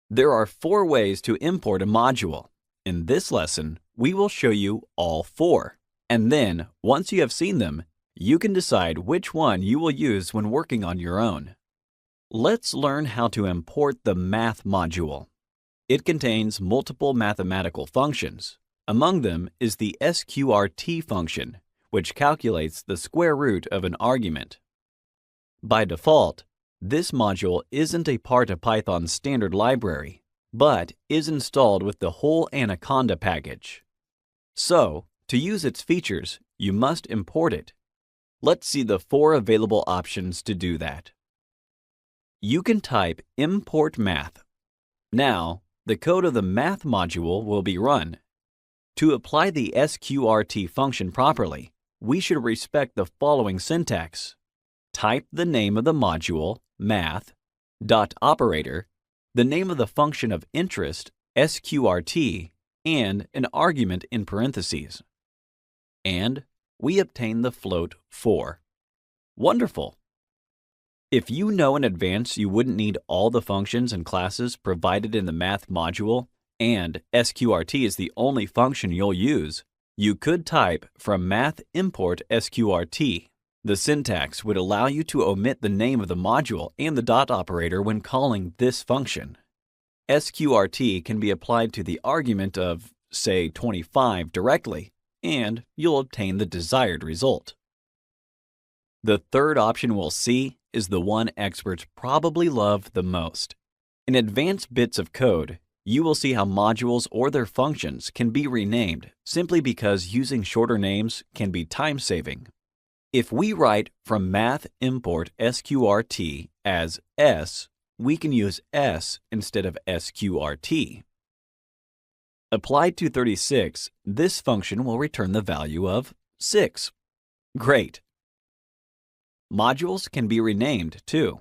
There are 4 ways to import a module. In this lesson, we will show you all 4. And then, once you have seen them, you can decide which one you will use when working on your own. Let's learn how to import the Math module. It contains multiple mathematical functions. Among them is the sqrt function, which calculates the square root of an argument. By default, this module isn't a part of Python's standard library, but is installed with the whole Anaconda package. So, to use its features, you must import it. Let's see the 4 available options to do that. You can type import math. Now, the code of the Math module will be run. To apply the sqrt function properly, we should respect the following syntax. Type the name of the module, math, dot operator, the name of the function of interest, sqrt, and an argument in parentheses. And we obtain the float 4. Wonderful! If you know in advance you wouldn't need all the functions and classes provided in the Math module, and sqrt is the only function you'll use, you could type from math import sqrt. The syntax would allow you to omit the name of the module and the dot operator when calling this function. sqrt can be applied to the argument of, say, 25 directly, and you'll obtain the desired result. The third option we'll see is the one experts probably love the most. In advanced bits of code, you will see how modules or their functions can be renamed simply because using shorter names can be time-saving. If we write from math import sqrt as s, we can use s instead of sqrt. Applied to 36, this function will return the value of 6. Great! Modules can be renamed too.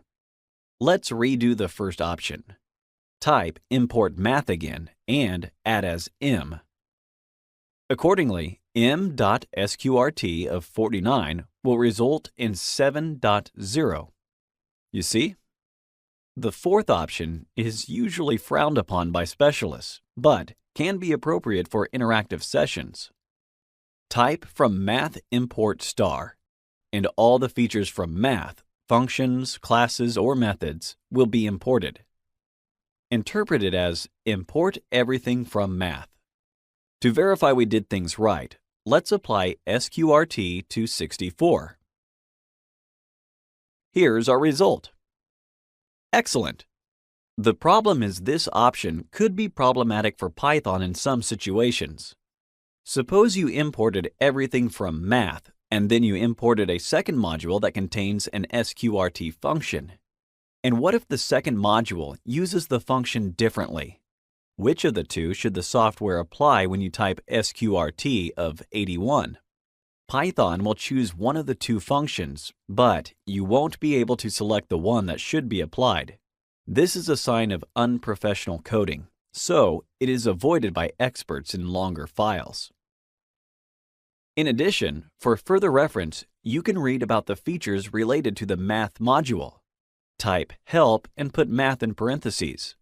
Let's redo the first option. Type import math again and add as m. Accordingly, m.sqrt of 49 will result in 7.0. You see? The fourth option is usually frowned upon by specialists, but can be appropriate for interactive sessions. Type from math import star, and all the features from math, functions, classes, or methods will be imported. Interpret it as import everything from math. To verify we did things right, let's apply sqrt to 64. Here's our result. Excellent! The problem is this option could be problematic for Python in some situations. Suppose you imported everything from math, and then you imported a second module that contains an sqrt function. And what if the second module uses the function differently? Which of the two should the software apply when you type sqrt of 81? Python will choose one of the 2 functions, but you won't be able to select the one that should be applied. This is a sign of unprofessional coding, so it is avoided by experts in longer files. In addition, for further reference, you can read about the features related to the Math module. Type help and put math in parentheses.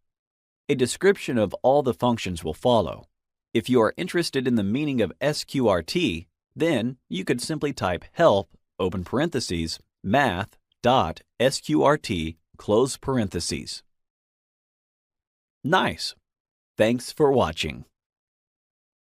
A description of all the functions will follow. If you are interested in the meaning of sqrt, then you could simply type help, open parentheses, math.sqrt, close parentheses. Nice! Thanks for watching.